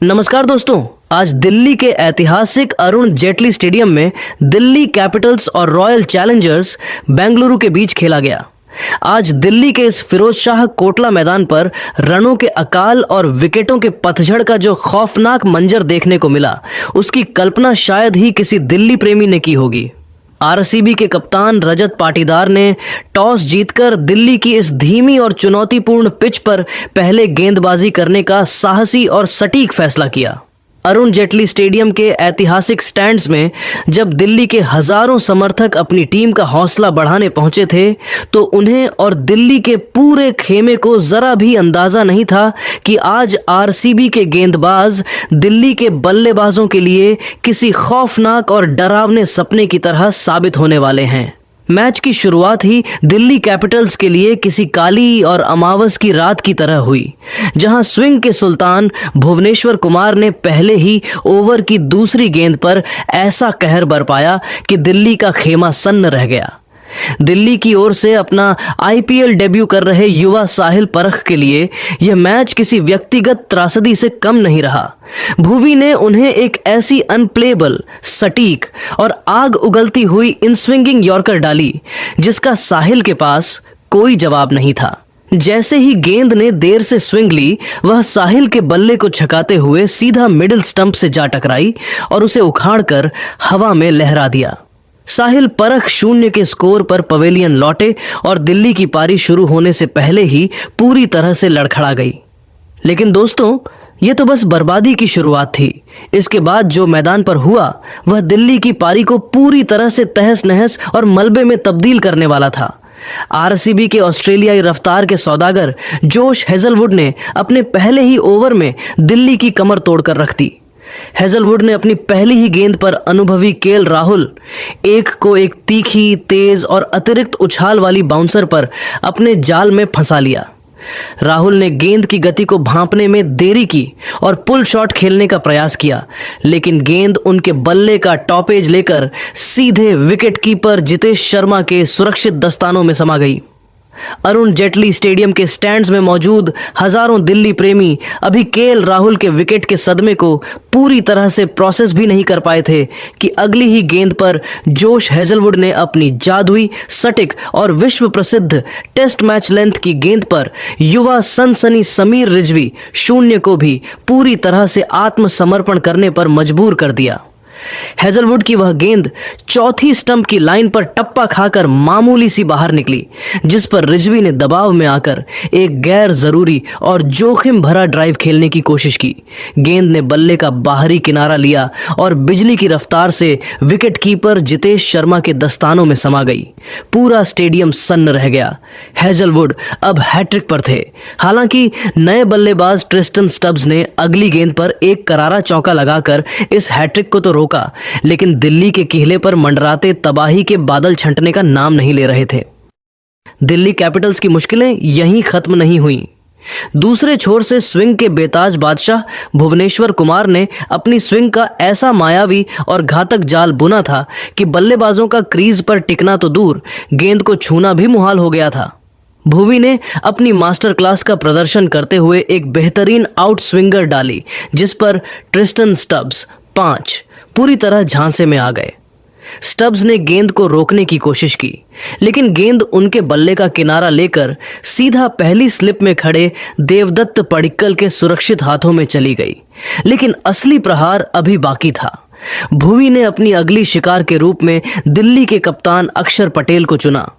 नमस्कार दोस्तों, आज दिल्ली के ऐतिहासिक अरुण जेटली स्टेडियम में दिल्ली कैपिटल्स और रॉयल चैलेंजर्स बेंगलुरु के बीच खेला गया। आज दिल्ली के इस फिरोज शाह कोटला मैदान पर रनों के अकाल और विकेटों के पतझड़ का जो खौफनाक मंजर देखने को मिला, उसकी कल्पना शायद ही किसी दिल्ली प्रेमी ने की होगी। आरसीबी के कप्तान रजत पाटीदार ने टॉस जीतकर दिल्ली की इस धीमी और चुनौतीपूर्ण पिच पर पहले गेंदबाजी करने का साहसी और सटीक फैसला किया। अरुण जेटली स्टेडियम के ऐतिहासिक स्टैंड्स में जब दिल्ली के हजारों समर्थक अपनी टीम का हौसला बढ़ाने पहुंचे थे, तो उन्हें और दिल्ली के पूरे खेमे को जरा भी अंदाजा नहीं था कि आज आरसीबी के गेंदबाज दिल्ली के बल्लेबाजों के लिए किसी खौफनाक और डरावने सपने की तरह साबित होने वाले हैं। मैच की शुरुआत ही दिल्ली कैपिटल्स के लिए किसी काली और अमावस की रात की तरह हुई, जहां स्विंग के सुल्तान भुवनेश्वर कुमार ने पहले ही ओवर की दूसरी गेंद पर ऐसा कहर बरपाया कि दिल्ली का खेमा सन्न रह गया। दिल्ली की ओर से अपना आईपीएल डेब्यू कर रहे युवा साहिल परख के लिए यह मैच किसी व्यक्तिगत त्रासदी से कम नहीं रहा। भुवी ने उन्हें एक ऐसी अनप्लेबल, सटीक और आग उगलती हुई इन स्विंगिंग यॉर्कर डाली जिसका साहिल के पास कोई जवाब नहीं था। जैसे ही गेंद ने देर से स्विंग ली, वह साहिल के बल्ले को छकाते हुए सीधा मिडिल स्टंप से जा टकराई और उसे उखाड़कर हवा में लहरा दिया। साहिल परख 0 के स्कोर पर पवेलियन लौटे और दिल्ली की पारी शुरू होने से पहले ही पूरी तरह से लड़खड़ा गई। लेकिन दोस्तों, ये तो बस बर्बादी की शुरुआत थी। इसके बाद जो मैदान पर हुआ, वह दिल्ली की पारी को पूरी तरह से तहस नहस और मलबे में तब्दील करने वाला था। आरसीबी के ऑस्ट्रेलियाई रफ्तार के सौदागर जोश हेजलवुड ने अपने पहले ही ओवर में दिल्ली की कमर तोड़कर रख दी। हेजलवुड ने अपनी पहली ही गेंद पर अनुभवी केएल राहुल एक को एक तीखी, तेज और अतिरिक्त उछाल वाली बाउंसर पर अपने जाल में फंसा लिया। राहुल ने गेंद की गति को भांपने में देरी की और पुल शॉट खेलने का प्रयास किया, लेकिन गेंद उनके बल्ले का टॉपेज लेकर सीधे विकेट कीपर जितेश शर्मा के सुरक्षित दस्तानों में समा गई। अरुण जेटली स्टेडियम के स्टैंड्स में मौजूद हजारों दिल्ली प्रेमी अभी केएल राहुल के विकेट के सदमे को पूरी तरह से प्रोसेस भी नहीं कर पाए थे कि अगली ही गेंद पर जोश हेजलवुड ने अपनी जादुई, सटीक और विश्व प्रसिद्ध टेस्ट मैच लेंथ की गेंद पर युवा सनसनी समीर रिजवी 0 को भी पूरी तरह से आत्मसमर्पण करने पर मजबूर कर दिया। हेजलवुड की वह गेंद चौथी स्टंप की लाइन पर टप्पा खाकर मामूली सी बाहर निकली, जिस पर रिजवी ने दबाव में आकर एक गैर जरूरी और जोखिम भरा ड्राइव खेलने की कोशिश की। गेंद ने बल्ले का बाहरी किनारा लिया और बिजली की रफ्तार से विकेट कीपर जितेश शर्मा के दस्तानों में समा गई। पूरा स्टेडियम सन्न रह गया। हेजलवुड अब हैट्रिक पर थे। हालांकि नए बल्लेबाज ट्रिस्टन स्टब्स ने अगली गेंद पर एक करारा चौका लगाकर इस हैट्रिक को तो रोका, लेकिन दिल्ली के किले पर मंडराते तबाही के बादल छंटने का नाम नहीं ले रहे थे। दिल्ली कैपिटल्स की मुश्किलें यहीं खत्म नहीं हुईं। दूसरे छोर से स्विंग के बेताज बादशाह भुवनेश्वर कुमार ने अपनी स्विंग का ऐसा मायावी और घातक जाल बुना था कि बल्लेबाजों का क्रीज पर टिकना तो दूर, गेंद को छूना भी मुहाल हो गया था। भुवी ने अपनी मास्टर क्लास का प्रदर्शन करते हुए एक बेहतरीन आउट स्विंगर डाली, जिस पर ट्रिस्टन स्टब्स 5 पूरी तरह झांसे में आ गए। स्टब्स ने गेंद को रोकने की कोशिश की, लेकिन गेंद उनके बल्ले का किनारा लेकर सीधा पहली स्लिप में खड़े देवदत्त पडिक्कल के सुरक्षित हाथों में चली गई। लेकिन असली प्रहार अभी बाकी था। भुवी ने अपनी अगली शिकार के रूप में दिल्ली के कप्तान अक्षर पटेल को चुना।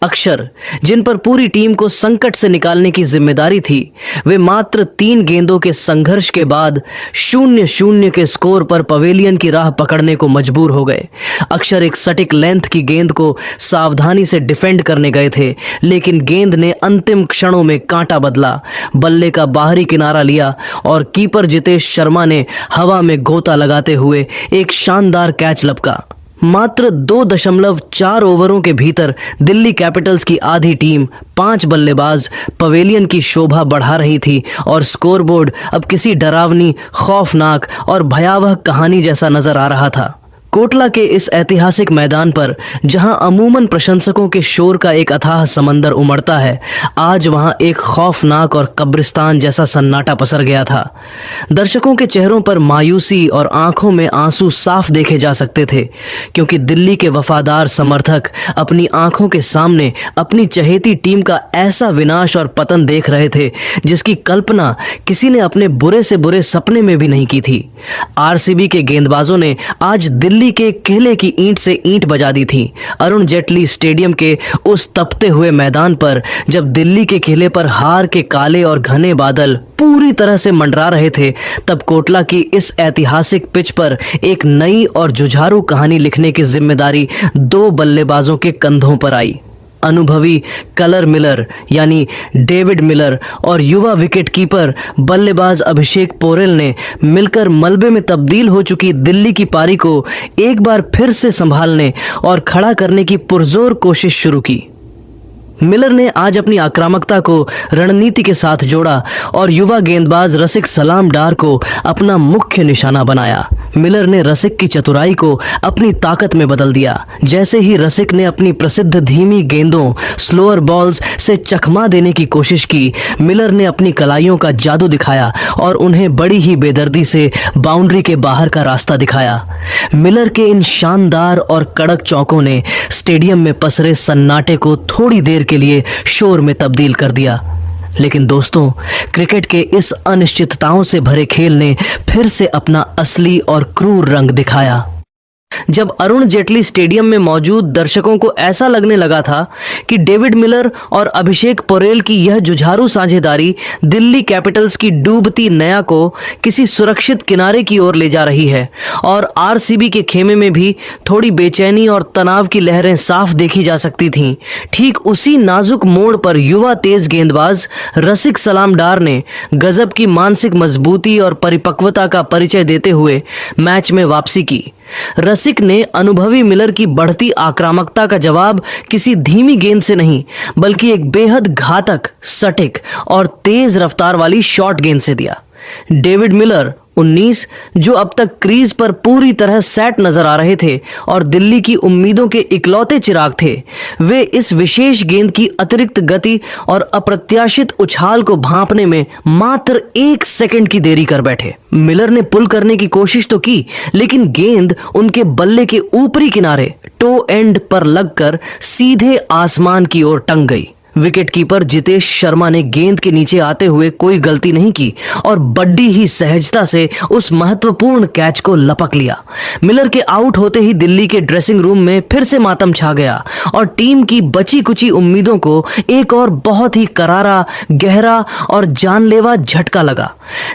अक्षर, जिन पर पूरी टीम को संकट से निकालने की जिम्मेदारी थी, वे मात्र 3 गेंदों के संघर्ष के बाद 0-0 के स्कोर पर पवेलियन की राह पकड़ने को मजबूर हो गए। अक्षर एक सटीक लेंथ की गेंद को सावधानी से डिफेंड करने गए थे, लेकिन गेंद ने अंतिम क्षणों में कांटा बदला, बल्ले का बाहरी किनारा लिया और कीपर जितेश शर्मा ने हवा में गोता लगाते हुए एक शानदार कैच लपका। मात्र 2.4 ओवरों के भीतर दिल्ली कैपिटल्स की आधी टीम 5 बल्लेबाज पवेलियन की शोभा बढ़ा रही थी और स्कोरबोर्ड अब किसी डरावनी, खौफनाक और भयावह कहानी जैसा नजर आ रहा था। कोटला के इस ऐतिहासिक मैदान पर जहां अमूमन प्रशंसकों के शोर का एक अथाह समंदर उमड़ता है, आज वहां एक खौफनाक और कब्रिस्तान जैसा सन्नाटा पसर गया था। दर्शकों के चेहरों पर मायूसी और आंखों में आंसू साफ देखे जा सकते थे, क्योंकि दिल्ली के वफादार समर्थक अपनी आंखों के सामने अपनी चहेती टीम का ऐसा विनाश और पतन देख रहे थे जिसकी कल्पना किसी ने अपने बुरे से बुरे सपने में भी नहीं की थी। आरसीबी के गेंदबाजों ने आज दिल्ली के किले की ईंट से ईंट बजा दी थी। अरुण जेटली स्टेडियम के उस तपते हुए मैदान पर जब दिल्ली के किले पर हार के काले और घने बादल पूरी तरह से मंडरा रहे थे, तब कोटला की इस ऐतिहासिक पिच पर एक नई और जुझारू कहानी लिखने की जिम्मेदारी दो बल्लेबाजों के कंधों पर आई। अनुभवी कलर मिलर यानी डेविड मिलर और युवा विकेटकीपर बल्लेबाज अभिषेक पोरेल ने मिलकर मलबे में तब्दील हो चुकी दिल्ली की पारी को एक बार फिर से संभालने और खड़ा करने की पुरजोर कोशिश शुरू की। मिलर ने आज अपनी आक्रामकता को रणनीति के साथ जोड़ा और युवा गेंदबाज रसिक सलाम डार को अपना मुख्य निशाना बनाया। मिलर ने रसिक की चतुराई को अपनी ताकत में बदल दिया। जैसे ही रसिक ने अपनी प्रसिद्ध धीमी गेंदों स्लोअर बॉल्स से चकमा देने की कोशिश की, मिलर ने अपनी कलाइयों का जादू दिखाया और उन्हें बड़ी ही बेदर्दी से बाउंड्री के बाहर का रास्ता दिखाया। मिलर के इन शानदार और कड़क चौकों ने स्टेडियम में पसरे सन्नाटे को थोड़ी देर के लिए शोर में तब्दील कर दिया। लेकिन दोस्तों, क्रिकेट के इस अनिश्चितताओं से भरे खेल ने फिर से अपना असली और क्रूर रंग दिखाया। जब अरुण जेटली स्टेडियम में मौजूद दर्शकों को ऐसा लगने लगा था कि डेविड मिलर और अभिषेक पोरेल की यह जुझारू साझेदारी दिल्ली कैपिटल्स की डूबती नया को किसी सुरक्षित किनारे की ओर ले जा रही है और आरसीबी के खेमे में भी थोड़ी बेचैनी और तनाव की लहरें साफ देखी जा सकती थीं, ठीक उसी नाजुक मोड़ पर युवा तेज गेंदबाज रसिक सलाम डार ने गजब की मानसिक मजबूती और परिपक्वता का परिचय देते हुए मैच में वापसी की। रसिक ने अनुभवी मिलर की बढ़ती आक्रामकता का जवाब किसी धीमी गेंद से नहीं, बल्कि एक बेहद घातक, सटीक और तेज रफ्तार वाली शॉर्ट गेंद से दिया। डेविड मिलर 19, जो अब तक क्रीज पर पूरी तरह सेट नजर आ रहे थे और दिल्ली की उम्मीदों के इकलौते चिराग थे, वे इस विशेष गेंद की अतिरिक्त गति और अप्रत्याशित उछाल को भांपने में मात्र 1 सेकंड की देरी कर बैठे। मिलर ने पुल करने की कोशिश तो की, लेकिन गेंद उनके बल्ले के ऊपरी किनारे टो एंड पर लगकर सीधे आसमान की ओर टंग गई। विकेटकीपर जितेश शर्मा ने गेंद के नीचे आते हुए कोई गलती नहीं की और बड़ी ही सहजता से उस महत्वपूर्ण कैच को लपक लिया। मिलर के आउट होते ही दिल्ली के ड्रेसिंग रूम में फिर से मातम छा गया और टीम की बची कुची उम्मीदों को एक और बहुत ही करारा, गहरा और जानलेवा झटका लगा।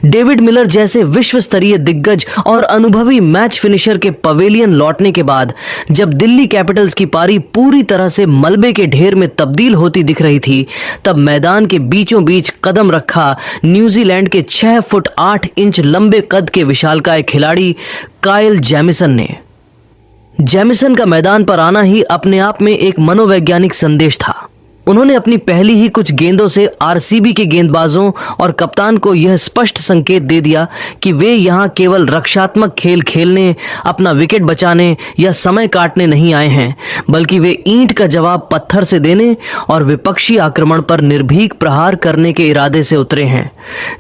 डेविड मिलर जैसे विश्व स्तरीय दिग्गज और अनुभवी मैच फिनिशर के पवेलियन लौटने के बाद जब दिल्ली कैपिटल्स की पारी पूरी तरह से मलबे के ढेर में तब्दील होती दिख रही थी, तब मैदान के बीचों बीच कदम रखा न्यूजीलैंड के 6 फुट 8 इंच लंबे कद के विशालकाय खिलाड़ी काइल जेमिसन ने। जेमिसन का मैदान पर आना ही अपने आप में एक मनोवैज्ञानिक संदेश था। उन्होंने अपनी पहली ही कुछ गेंदों से आरसीबी के गेंदबाजों और कप्तान को यह स्पष्ट संकेत दे दिया कि वे यहां केवल रक्षात्मक खेल खेलने, अपना विकेट बचाने या समय काटने नहीं आए हैं, बल्कि वे ईंट का जवाब पत्थर से देने और विपक्षी आक्रमण पर निर्भीक प्रहार करने के इरादे से उतरे हैं।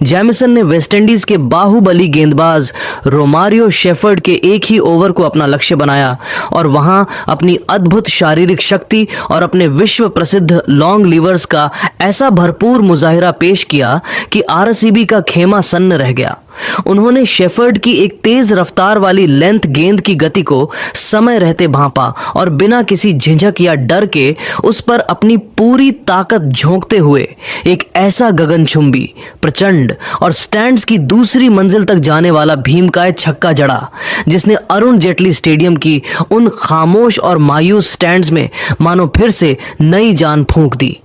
जेमिसन ने वेस्टइंडीज के बाहुबली गेंदबाज रोमारियो शेफर्ड के एक ही ओवर को अपना लक्ष्य बनाया और वहां अपनी अद्भुत शारीरिक शक्ति और अपने विश्व प्रसिद्ध लॉन्ग लीवर्स का ऐसा भरपूर मुजाहिरा पेश किया कि आरसीबी का खेमा सन्न रह गया। उन्होंने शेफर्ड की एक तेज रफ्तार वाली लेंथ गेंद की गति को समय रहते भांपा और बिना किसी झिझक या डर के उस पर अपनी पूरी ताकत झोंकते हुए एक ऐसा गगनचुंबी, प्रचंड और स्टैंड्स की दूसरी मंजिल तक जाने वाला भीमकाय छक्का जड़ा, जिसने अरुण जेटली स्टेडियम की उन खामोश और मायूस स्टैंड्स में मानो फिर से नई जान फूंक दी।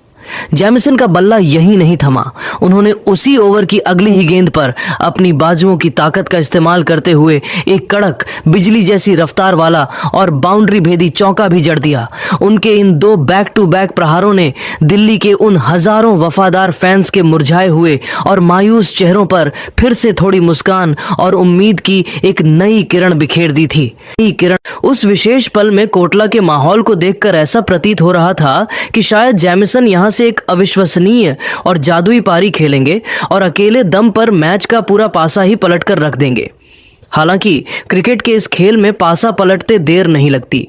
जैमिसन का बल्ला यहीं नहीं थमा। उन्होंने उसी ओवर की अगली ही गेंद पर अपनी बाजुओं की ताकत का इस्तेमाल करते हुए एक कड़क बिजली जैसी रफ्तार वाला और बाउंड्री भेदी चौका भी जड़ दिया। उनके इन दो बैक टू बैक प्रहारों ने दिल्ली के उन हजारों वफादार फैंस के मुरझाए हुए और मायूस चेहरों पर फिर से थोड़ी मुस्कान और उम्मीद की एक नई किरण बिखेर दी थी। नई किरण। उस विशेष पल में कोटला के माहौल को देखकर ऐसा प्रतीत हो रहा था कि शायद जैमिसन यहां से एक अविश्वसनीय और जादुई पारी खेलेंगे और अकेले दम पर मैच का पूरा पासा ही पलट कर रख देंगे। हालांकि क्रिकेट के इस खेल में पासा पलटते देर नहीं लगती।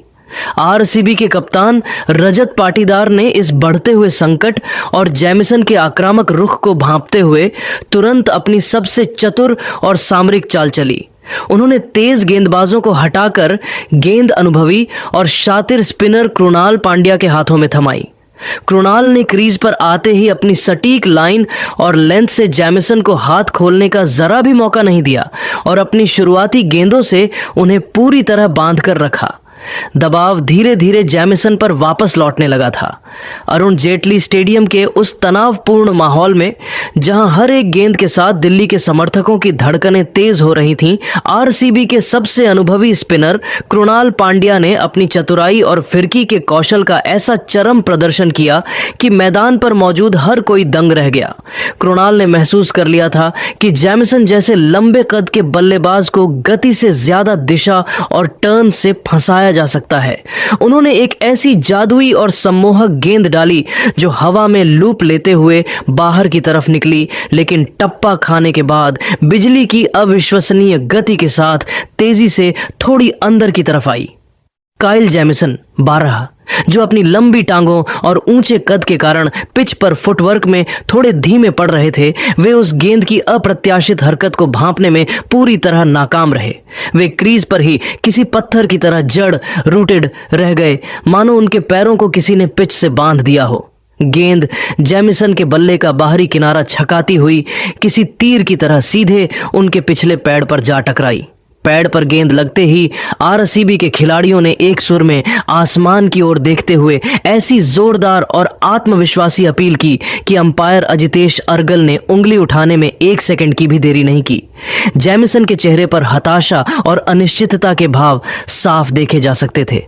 आरसीबी के कप्तान रजत पाटीदार ने इस बढ़ते हुए संकट और जैमिसन के आक्रामक रुख को भांपते हुए तुरंत अपनी सबसे चतुर और सामरिक चाल चली। उन्होंने तेज गेंदबाजों को हटाकर गेंद अनुभवी और शातिर स्पिनर कृणाल पांड्या के हाथों में थमाई। कृणाल ने क्रीज पर आते ही अपनी सटीक लाइन और लेंथ से जैमिसन को हाथ खोलने का जरा भी मौका नहीं दिया और अपनी शुरुआती गेंदों से उन्हें पूरी तरह बांध कर रखा। दबाव धीरे धीरे जैमिसन पर वापस लौटने लगा था। अरुण जेटली स्टेडियम के उस तनावपूर्ण माहौल में जहां हर एक गेंद के साथ दिल्ली के समर्थकों की धड़कनें तेज हो रही थीं, आरसीबी के सबसे अनुभवी स्पिनर कृणाल पांड्या ने अपनी चतुराई और फिरकी के कौशल का ऐसा चरम प्रदर्शन किया कि मैदान पर मौजूद हर कोई दंग रह गया। कृणाल ने महसूस कर लिया था कि जैमिसन जैसे लंबे कद के बल्लेबाज को गति से ज्यादा दिशा और टर्न से फंसाया जा सकता है। उन्होंने एक ऐसी जादुई और सम्मोहक गेंद डाली जो हवा में लूप लेते हुए बाहर की तरफ निकली, लेकिन टप्पा खाने के बाद बिजली की अविश्वसनीय गति के साथ तेजी से थोड़ी अंदर की तरफ आई। काइल जैमिसन 12, जो अपनी लंबी टांगों और ऊंचे कद के कारण पिच पर फुटवर्क में थोड़े धीमे पड़ रहे थे, वे उस गेंद की अप्रत्याशित हरकत को भांपने में पूरी तरह नाकाम रहे। वे क्रीज पर ही किसी पत्थर की तरह जड़ रूटेड रह गए, मानो उनके पैरों को किसी ने पिच से बांध दिया हो। गेंद जैमिसन के बल्ले का बाहरी किनारा छकाती हुई किसी तीर की तरह सीधे उनके पिछले पैड पर जा टकराई। पैड पर गेंद लगते ही आरसीबी के खिलाड़ियों ने एक सुर में आसमान की ओर देखते हुए ऐसी जोरदार और आत्मविश्वासी अपील की कि अंपायर अजितेश अर्गल ने उंगली उठाने में 1 सेकंड की भी देरी नहीं की। जैमिसन के चेहरे पर हताशा और अनिश्चितता के भाव साफ देखे जा सकते थे।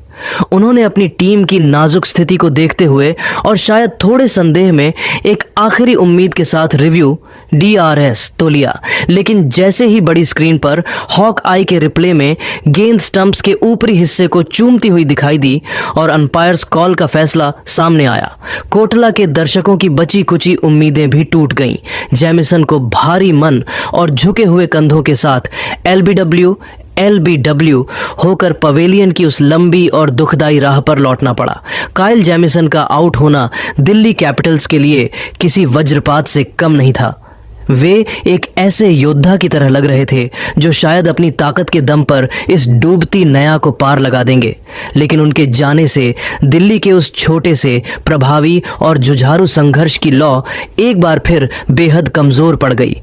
उन्होंने अपनी टीम की नाजुक स्थिति को देखते हुए और शायद थोड़े संदेह में एक आखिरी उम्मीद के साथ रिव्यू DRS तो लिया, लेकिन जैसे ही बड़ी स्क्रीन पर हॉक आई के रिप्ले में गेंद स्टंप्स के ऊपरी हिस्से को चूमती हुई दिखाई दी और अंपायर्स कॉल का फैसला सामने आया, कोटला के दर्शकों की बची कुची उम्मीदें भी टूट गईं। जैमिसन को भारी मन और झुके हुए कंधों के साथ LBW होकर पवेलियन की उस लंबी और दुखदाई राह पर लौटना पड़ा। काइल जैमिसन का आउट होना दिल्ली कैपिटल्स के लिए किसी वज्रपात से कम नहीं था। वे एक ऐसे योद्धा की तरह लग रहे थे जो शायद अपनी ताकत के दम पर इस डूबती नया को पार लगा देंगे, लेकिन उनके जाने से दिल्ली के उस छोटे से प्रभावी और जुझारू संघर्ष की लौ एक बार फिर बेहद कमजोर पड़ गई।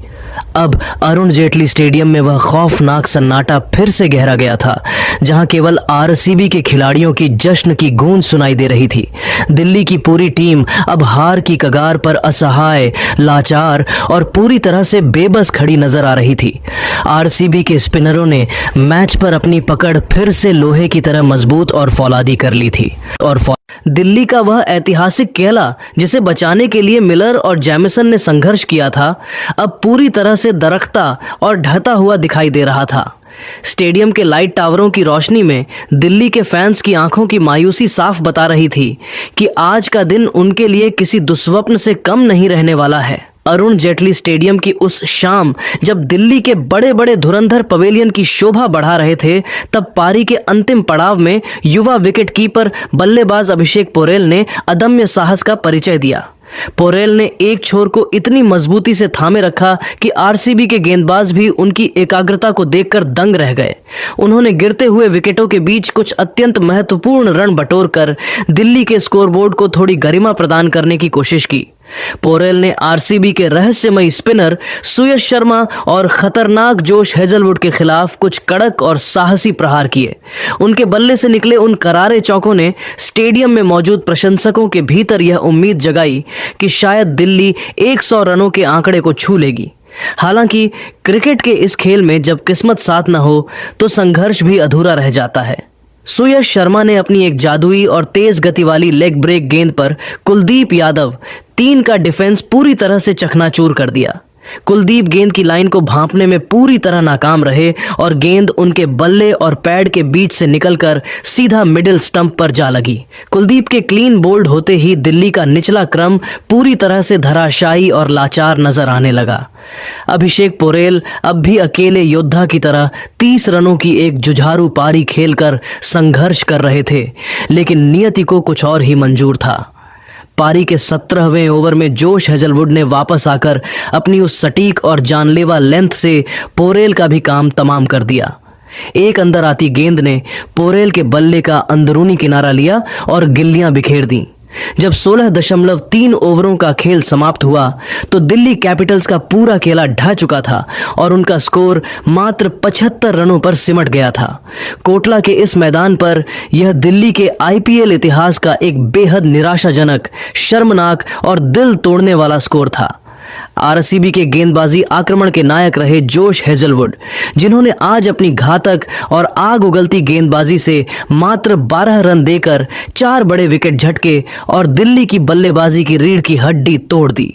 अब अरुण जेटली स्टेडियम में वह खौफनाक सन्नाटा फिर से गहरा गया था, जहां केवल आरसीबी के खिलाड़ियों की जश्न की गूंज सुनाई दे रही थी। दिल्ली की पूरी टीम अब हार की कगार पर असहाय, लाचार और पूरी तरह से बेबस खड़ी नजर आ रही थी। आरसीबी के स्पिनरों ने मैच पर अपनी पकड़ फिर से लोहे की तरह मजबूत और फौलादी कर ली थी और दिल्ली का वह ऐतिहासिक केला जिसे बचाने के लिए मिलर और जैमिसन ने संघर्ष किया था, अब पूरी तरह से दरकता और ढहता हुआ दिखाई दे रहा था। स्टेडियम के लाइट टावरों की रोशनी में दिल्ली के फैंस की आंखों की मायूसी साफ बता रही थी कि आज का दिन उनके लिए किसी दुस्वप्न से कम नहीं रहने वाला है। अरुण जेटली स्टेडियम की उस शाम जब दिल्ली के बड़े बड़े धुरंधर पवेलियन की शोभा बढ़ा रहे थे, तब पारी के अंतिम पड़ाव में युवा विकेटकीपर बल्लेबाज अभिषेक पोरेल ने अदम्य साहस का परिचय दिया। पोरेल ने एक छोर को इतनी मजबूती से थामे रखा कि आरसीबी के गेंदबाज भी उनकी एकाग्रता को देखकर दंग रह गए। उन्होंने गिरते हुए विकेटों के बीच कुछ अत्यंत महत्वपूर्ण रन बटोर कर दिल्ली के स्कोरबोर्ड को थोड़ी गरिमा प्रदान करने की कोशिश की। पोरेल ने आरसीबी के रहस्यमयी स्पिनर सुयश शर्मा और खतरनाक जोश हेजलवुड के खिलाफ कुछ कड़क और साहसी प्रहार किए। उनके बल्ले से निकले उन करारे चौकों ने स्टेडियम में मौजूद प्रशंसकों के भीतर यह उम्मीद जगाई कि शायद दिल्ली 100 रनों के आंकड़े को छू लेगी। हालांकि क्रिकेट के इस खेल में जब किस्मत साथ न हो तो संघर्ष भी अधूरा रह जाता है। सुयश शर्मा ने अपनी एक जादुई और तेज गति वाली लेग ब्रेक गेंद पर कुलदीप यादव 3 का डिफेंस पूरी तरह से चकनाचूर कर दिया। कुलदीप गेंद की लाइन को भांपने में पूरी तरह नाकाम रहे और गेंद उनके बल्ले और पैड के बीच से निकलकर सीधा मिडिल स्टंप पर जा लगी। कुलदीप के क्लीन बोल्ड होते ही दिल्ली का निचला क्रम पूरी तरह से धराशायी और लाचार नजर आने लगा। अभिषेक पोरेल अब भी अकेले योद्धा की तरह 30 रनों की एक जुझारू पारी खेलकर संघर्ष कर रहे थे, लेकिन नियति को कुछ और ही मंजूर था। पारी के 17वें ओवर में जोश हेजलवुड ने वापस आकर अपनी उस सटीक और जानलेवा लेंथ से पोरेल का भी काम तमाम कर दिया। एक अंदर आती गेंद ने पोरेल के बल्ले का अंदरूनी किनारा लिया और गिल्लियां बिखेर दी। जब 16.3 ओवरों का खेल समाप्त हुआ तो दिल्ली कैपिटल्स का पूरा खेला ढह चुका था और उनका स्कोर मात्र 75 रनों पर सिमट गया था। कोटला के इस मैदान पर यह दिल्ली के आईपीएल इतिहास का एक बेहद निराशाजनक, शर्मनाक और दिल तोड़ने वाला स्कोर था। आरसीबी के गेंदबाजी आक्रमण के नायक रहे जोश हेजलवुड, जिन्होंने आज अपनी घातक और आग उगलती गेंदबाजी से मात्र 12 रन देकर 4 बड़े विकेट झटके और दिल्ली की बल्लेबाजी की रीढ़ की हड्डी तोड़ दी।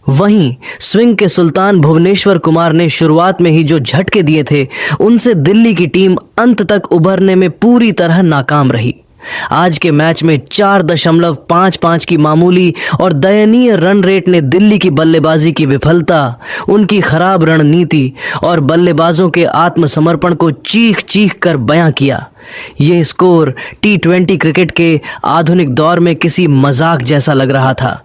वहीं स्विंग के सुल्तान भुवनेश्वर कुमार ने शुरुआत में ही जो झटके दिए थे, उनसे दिल्ली की टीम अंत तक उभरने में पूरी तरह नाकाम रही। आज के मैच में 4.55 की मामूली और दयनीय रन रेट ने दिल्ली की बल्लेबाजी की विफलता, उनकी खराब रणनीति और बल्लेबाजों के आत्मसमर्पण को चीख चीख कर बयां किया। यह स्कोर T20 क्रिकेट के आधुनिक दौर में किसी मजाक जैसा लग रहा था।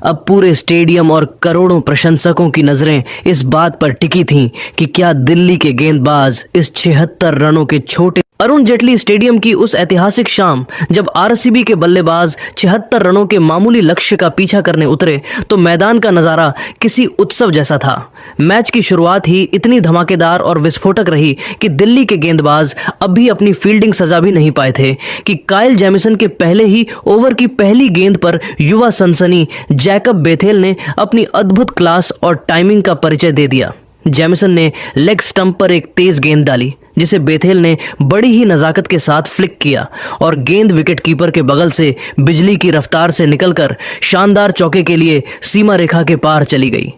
अब पूरे स्टेडियम और करोड़ों प्रशंसकों की नजरें इस बात पर टिकी थीं कि क्या दिल्ली के गेंदबाज इस 76 रनों के छोटे अरुण जेटली स्टेडियम की उस ऐतिहासिक शाम जब आरसीबी के बल्लेबाज 76 रनों के मामूली लक्ष्य का पीछा करने उतरे तो मैदान का नजारा किसी उत्सव जैसा था। मैच की शुरुआत ही इतनी धमाकेदार और विस्फोटक रही कि दिल्ली के गेंदबाज अब भी अपनी फील्डिंग सजा भी नहीं पाए थे कि काइल जेमिसन के पहले ही ओवर की पहली गेंद पर युवा सनसनी जैकब बेथेल ने अपनी अद्भुत क्लास और टाइमिंग का परिचय दे दिया। जेमिसन ने लेग स्टंप पर एक तेज गेंद डाली, जिसे बेथेल ने बड़ी ही नजाकत के साथ फ्लिक किया और गेंद विकेटकीपर के बगल से बिजली की रफ्तार से निकलकर शानदार चौके के लिए सीमा रेखा के पार चली गई।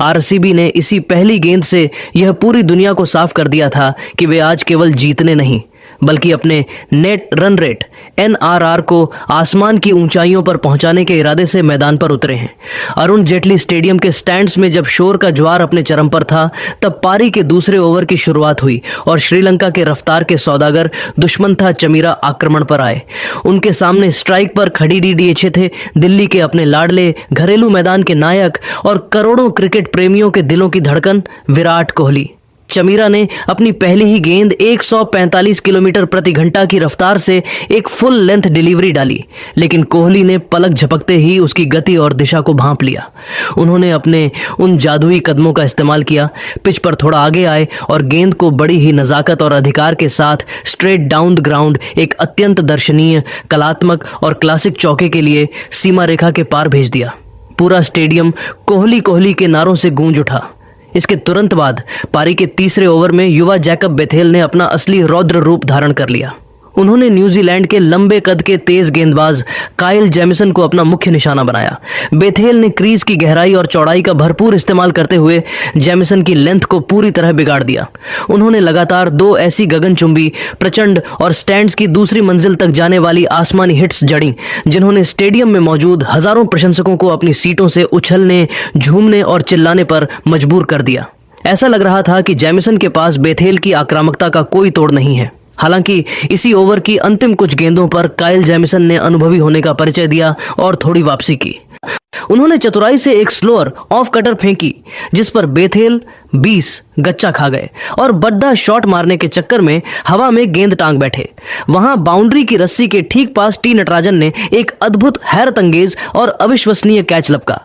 आरसीबी ने इसी पहली गेंद से यह पूरी दुनिया को साफ कर दिया था कि वे आज केवल जीतने नहीं बल्कि अपने नेट रन रेट NRR को आसमान की ऊंचाइयों पर पहुंचाने के इरादे से मैदान पर उतरे हैं। अरुण जेटली स्टेडियम के स्टैंड्स में जब शोर का ज्वार अपने चरम पर था, तब पारी के दूसरे ओवर की शुरुआत हुई और श्रीलंका के रफ्तार के सौदागर दुश्मन था चमीरा आक्रमण पर आए। उनके सामने स्ट्राइक पर खड़ी DDH थे दिल्ली के अपने लाडले घरेलू मैदान के नायक और करोड़ों क्रिकेट प्रेमियों के दिलों की धड़कन विराट कोहली। चमीरा ने अपनी पहली ही गेंद 145 किलोमीटर प्रति घंटा की रफ्तार से एक फुल लेंथ डिलीवरी डाली, लेकिन कोहली ने पलक झपकते ही उसकी गति और दिशा को भांप लिया। उन्होंने अपने उन जादुई कदमों का इस्तेमाल किया, पिच पर थोड़ा आगे आए और गेंद को बड़ी ही नज़ाकत और अधिकार के साथ स्ट्रेट डाउन द ग्राउंड एक अत्यंत दर्शनीय, कलात्मक और क्लासिक चौके के लिए सीमा रेखा के पार भेज दिया। पूरा स्टेडियम कोहली कोहली के नारों से गूंज उठा। इसके तुरंत बाद पारी के तीसरे ओवर में युवा जैकब बेथेल ने अपना असली रौद्र रूप धारण कर लिया। उन्होंने न्यूजीलैंड के लंबे कद के तेज गेंदबाज काइल जेमिसन को अपना मुख्य निशाना बनाया। बेथेल ने क्रीज की गहराई और चौड़ाई का भरपूर इस्तेमाल करते हुए जेमिसन की लेंथ को पूरी तरह बिगाड़ दिया। उन्होंने लगातार 2 ऐसी गगनचुंबी, प्रचंड और स्टैंड्स की दूसरी मंजिल तक जाने वाली आसमानी हिट्स जड़ी, जिन्होंने स्टेडियम में मौजूद हजारों प्रशंसकों को अपनी सीटों से उछलने, झूमने और चिल्लाने पर मजबूर कर दिया। ऐसा लग रहा था कि जेमिसन के पास बेथेल की आक्रामकता का कोई तोड़ नहीं है। हालांकि इसी ओवर की अंतिम कुछ गेंदों पर काइल जेमिसन ने अनुभवी होने का परिचय दिया और थोड़ी वापसी की। उन्होंने चतुराई से एक स्लोअर ऑफ कटर फेंकी, जिस पर बेथेल 20 गच्चा खा गए और बड्डा शॉट मारने के चक्कर में हवा में गेंद टांग बैठे। वहां बाउंड्री की रस्सी के ठीक पास टी नटराजन ने एक अद्भुत, हैरतअंगेज और अविश्वसनीय कैच लपका।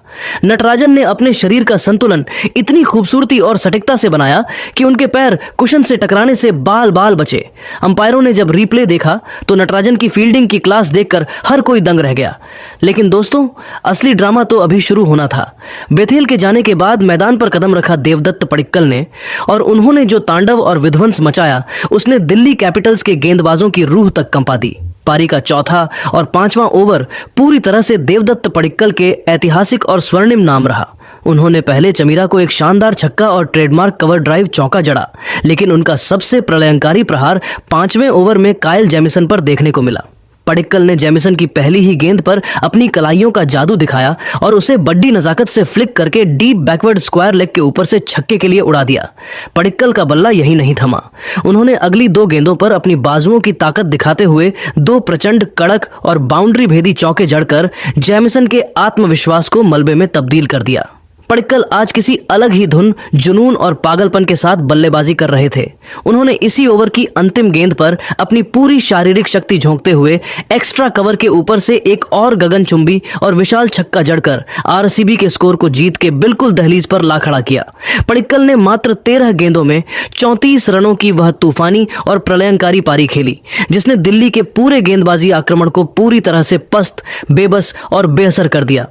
नटराजन ने अपने शरीर का संतुलन इतनी खूबसूरती और सटीकता से बनाया कि उनके पैर कुशन से टकराने से बाल बाल बचे। अंपायरों ने जब रिप्ले देखा तो नटराजन की फील्डिंग की क्लास देखकर हर कोई दंग रह गया। लेकिन दोस्तों, असली ड्रामा तो अभी शुरू होना था। बेथेल के जाने के बाद मैदान पर कदम रखा देवदत्त पडिक्कल ने, और उन्होंने जो तांडव और विध्वंस मचाया उसने दिल्ली कैपिटल्स के गेंदबाजों की रूह तक कंपा दी। पारी का चौथा और पांचवां ओवर पूरी तरह से देवदत्त पडिक्कल के ऐतिहासिक और स्वर्णिम नाम रहा। उन्होंने पहले चमीरा को एक शानदार छक्का और ट्रेडमार्क कवर ड्राइव चौका जड़ा, लेकिन उनका सबसे प्रलयंकारी प्रहार पांचवें ओवर में काइल जेमिसन पर देखने को मिला। पडिक्कल ने जेमिसन की पहली ही गेंद पर अपनी कलाइयों का जादू दिखाया और उसे बड़ी नजाकत से फ्लिक करके डीप बैकवर्ड स्क्वायर लेग के ऊपर से छक्के के लिए उड़ा दिया। पडिक्कल का बल्ला यही नहीं थमा। उन्होंने अगली 2 गेंदों पर अपनी बाजुओं की ताकत दिखाते हुए 2 प्रचंड, कड़क और बाउंड्री भेदी चौके जड़कर जेमिसन के आत्मविश्वास को मलबे में तब्दील कर दिया। पडिक्कल आज किसी अलग ही धुन, जुनून और पागलपन के साथ बल्लेबाजी कर रहे थे। उन्होंने इसी ओवर की अंतिम गेंद पर अपनी पूरी शारीरिक शक्ति झोंकते हुए एक्स्ट्रा कवर के ऊपर से एक और गगनचुंबी और विशाल छक्का जड़कर आरसीबी के स्कोर को जीत के बिल्कुल दहलीज पर ला खड़ा किया। पडिक्कल ने मात्र 13 गेंदों में 34 रनों की वह तूफानी और प्रलयंकारी पारी खेली, जिसने दिल्ली के पूरे गेंदबाजी आक्रमण को पूरी तरह से पस्त, बेबस और बेअसर कर दिया।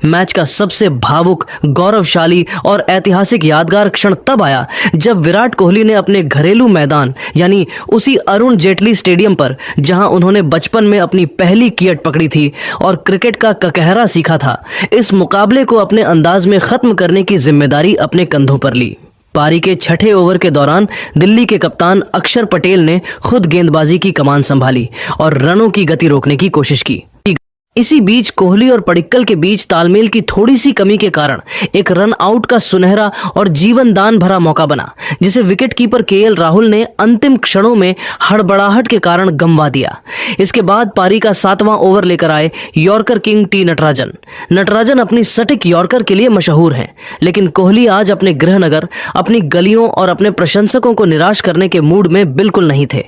मैच का सबसे भावुक, गौरवशाली और ऐतिहासिक यादगार क्षण तब आया जब विराट कोहली ने अपने घरेलू मैदान यानी उसी अरुण जेटली स्टेडियम पर, जहां उन्होंने बचपन में अपनी पहली कियट पकड़ी थी और क्रिकेट का ककहरा सीखा था, इस मुकाबले को अपने अंदाज में खत्म करने की जिम्मेदारी अपने कंधों पर ली। पारी के छठे ओवर के दौरान दिल्ली के कप्तान अक्षर पटेल ने खुद गेंदबाजी की कमान संभाली और रनों की गति रोकने की कोशिश की। इसी बीच कोहली और पडिक्कल के बीच तालमेल की थोड़ी सी कमी के कारण एक रन आउट का सुनहरा और जीवनदान भरा मौका बना, जिसे विकेटकीपर केएल राहुल ने अंतिम क्षणों में हड़बड़ाहट के कारण गंवा दिया। इसके बाद पारी का 7वां ओवर लेकर आए yorker king T Natarajan. Natarajan अपनी सटीक यॉर्कर के लिए मशहूर हैं, लेकिन कोहली आज अपने गृहनगर, अपनी गलियों और अपने प्रशंसकों को निराश करने के मूड में बिल्कुल नहीं थे।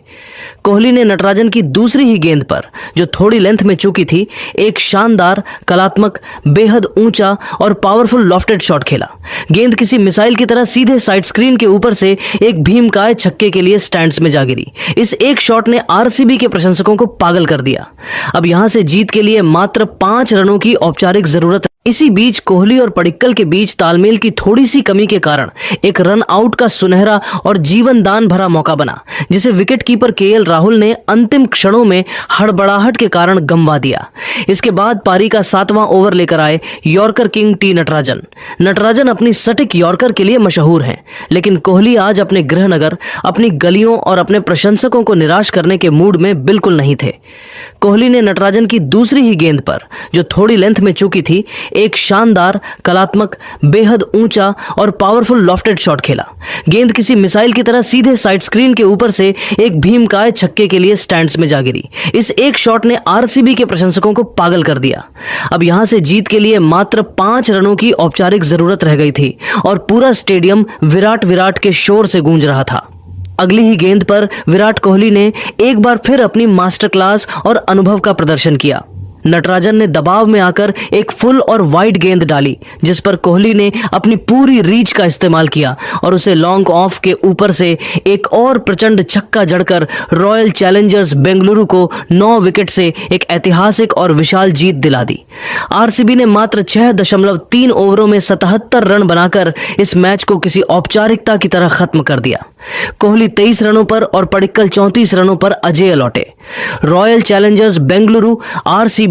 कोहली ने नटराजन की दूसरी ही गेंद पर, जो थोड़ी लेंथ में चूकी थी, एक शानदार, कलात्मक, बेहद ऊंचा और पावरफुल लॉफ्टेड शॉट खेला। गेंद किसी मिसाइल की तरह सीधे साइड स्क्रीन के ऊपर से एक भीमकाय छक्के के लिए स्टैंड्स में जा गिरी। इस एक शॉट ने आरसीबी के प्रशंसकों को पागल कर दिया। अब यहां से जीत के लिए मात्र 5 रनों की औपचारिक जरूरत। इसी बीच कोहली और पडिक्कल के बीच तालमेल की थोड़ी सी कमी के कारण एक रन आउट का सुनहरा और जीवनदान भरा मौका बना, जिसे विकेटकीपर केएल राहुल ने अंतिम क्षणों में हड़बड़ाहट के कारण गंवा दिया। इसके बाद पारी का 7वां ओवर लेकर आए yorker king T Natarajan. Natarajan अपनी सटीक यॉर्कर के लिए मशहूर हैं, लेकिन कोहली आज अपने गृहनगर, अपनी गलियों और अपने प्रशंसकों को निराश करने के मूड में बिल्कुल नहीं थे। कोहली ने नटराजन की दूसरी ही गेंद पर, जो थोड़ी लेंथ में चूकी थी, एक शानदार, कलात्मक, बेहद ऊंचा और पावरफुल लॉफ्टेड शॉट खेला। गेंद किसी मिसाइल की तरह सीधे साइड स्क्रीन के ऊपर से एक भीमकाय छक्के के लिए स्टैंड्स में जा गिरी। इस एक शॉट ने आरसीबी के प्रशंसकों को पागल कर दिया। अब यहां से जीत के लिए मात्र 5 रनों की औपचारिक जरूरत रह गई थी और पूरा स्टेडियम विराट विराट के शोर से गूंज रहा था। अगली ही गेंद पर विराट कोहली ने एक बार फिर अपनी मास्टर क्लास और अनुभव का प्रदर्शन किया। नटराजन ने दबाव में आकर एक फुल और वाइड गेंद डाली, जिस पर कोहली ने अपनी पूरी रीच का इस्तेमाल किया और उसे लॉन्ग ऑफ के ऊपर से एक और प्रचंड छक्का जड़कर रॉयल चैलेंजर्स बेंगलुरु को 9 विकेट से एक ऐतिहासिक और विशाल जीत दिला दी। आरसीबी ने मात्र 6.3 ओवरों में 77 रन बनाकर इस मैच को किसी औपचारिकता की तरह खत्म कर दिया। कोहली 23 रनों पर और पडिक्कल 34 रनों पर अजेय लौटे। रॉयल चैलेंजर्स बेंगलुरु आरसीबी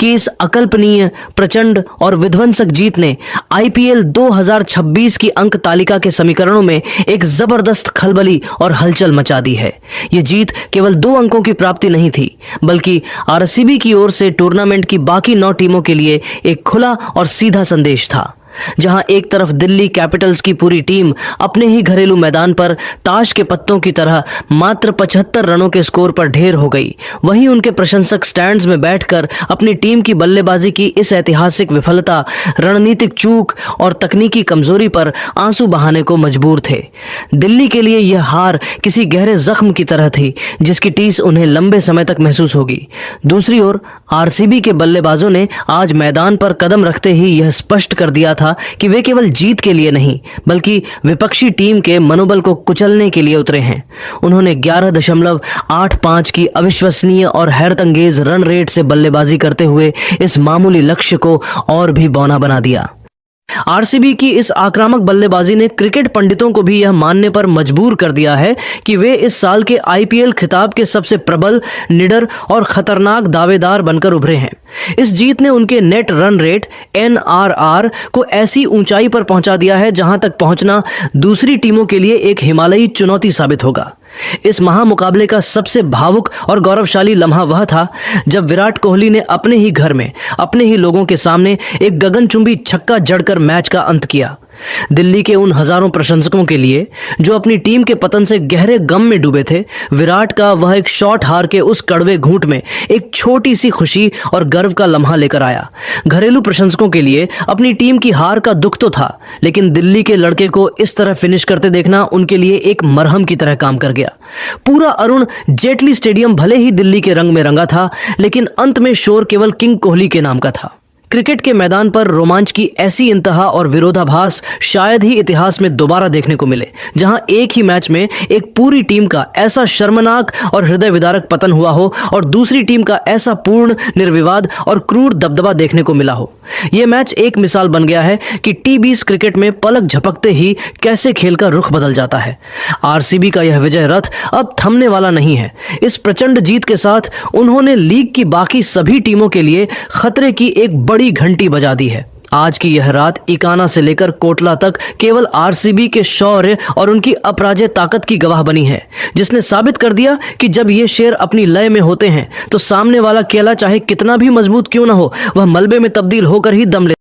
की इस अकल्पनीय, प्रचंड और विध्वंसक जीत ने आईपीएल 2026 की अंक तालिका के समीकरणों में एक जबरदस्त खलबली और हलचल मचा दी है। यह जीत केवल 2 अंकों की प्राप्ति नहीं थी, बल्कि आरसीबी की ओर से टूर्नामेंट की बाकी 9 टीमों के लिए एक खुला और सीधा संदेश था। जहां एक तरफ दिल्ली कैपिटल्स की पूरी टीम अपने ही घरेलू मैदान पर ताश के पत्तों की तरह मात्र 75 रनों के स्कोर पर ढेर हो गई, वहीं उनके प्रशंसक स्टैंड्स में बैठकर अपनी टीम की बल्लेबाजी की इस ऐतिहासिक विफलता, रणनीतिक चूक और तकनीकी कमजोरी पर आंसू बहाने को मजबूर थे। दिल्ली के लिए यह हार किसी गहरे जख्म की तरह थी जिसकी टीस उन्हें लंबे समय तक महसूस होगी। दूसरी ओर आरसीबी के बल्लेबाजों ने आज मैदान पर कदम रखते ही यह स्पष्ट कर दिया था कि वे केवल जीत के लिए नहीं बल्कि विपक्षी टीम के मनोबल को कुचलने के लिए उतरे हैं। उन्होंने 11.85 की अविश्वसनीय और हैरतअंगेज रन रेट से बल्लेबाजी करते हुए इस मामूली लक्ष्य को और भी बौना बना दिया। आरसीबी की इस आक्रामक बल्लेबाजी ने क्रिकेट पंडितों को भी यह मानने पर मजबूर कर दिया है कि वे इस साल के आईपीएल खिताब के सबसे प्रबल, निडर और खतरनाक दावेदार बनकर उभरे हैं। इस जीत ने उनके नेट रन रेट NRR को ऐसी ऊंचाई पर पहुंचा दिया है जहां तक पहुंचना दूसरी टीमों के लिए एक हिमालयी चुनौती साबित होगा। इस महामुकाबले का सबसे भावुक और गौरवशाली लम्हा वह था जब विराट कोहली ने अपने ही घर में अपने ही लोगों के सामने एक गगनचुंबी छक्का जड़कर मैच का अंत किया। दिल्ली के उन हजारों प्रशंसकों के लिए जो अपनी टीम के पतन से गहरे गम में डूबे थे, विराट का वह एक शॉट हार के उस कड़वे घूंट में एक छोटी सी खुशी और गर्व का लम्हा लेकर आया। घरेलू प्रशंसकों के लिए अपनी टीम की हार का दुख तो था, लेकिन दिल्ली के लड़के को इस तरह फिनिश करते देखना उनके लिए एक मरहम की तरह काम कर गया। पूरा अरुण जेटली स्टेडियम भले ही दिल्ली के रंग में रंगा था, लेकिन अंत में शोर केवल किंग कोहली के नाम का था। क्रिकेट के मैदान पर रोमांच की ऐसी इंतहा और विरोधाभास शायद ही इतिहास में दोबारा देखने को मिले, जहां एक ही मैच में एक पूरी टीम का ऐसा शर्मनाक और हृदय विदारक पतन हुआ हो और दूसरी टीम का ऐसा पूर्ण, निर्विवाद और क्रूर दबदबा देखने को मिला हो। यह मैच एक मिसाल बन गया है कि टी20 क्रिकेट में पलक झपकते ही कैसे खेल का रुख बदल जाता है। आरसीबी का यह विजय रथ अब थमने वाला नहीं है। इस प्रचंड जीत के साथ उन्होंने लीग की बाकी सभी टीमों के लिए खतरे की एक बड़ी घंटी बजा दी है। आज की यह रात इकाना से लेकर कोटला तक केवल आरसीबी के शौर्य और उनकी अपराजेय ताकत की गवाह बनी है, जिसने साबित कर दिया कि जब ये शेर अपनी लय में होते हैं तो सामने वाला केला चाहे कितना भी मजबूत क्यों ना हो, वह मलबे में तब्दील होकर ही दम ले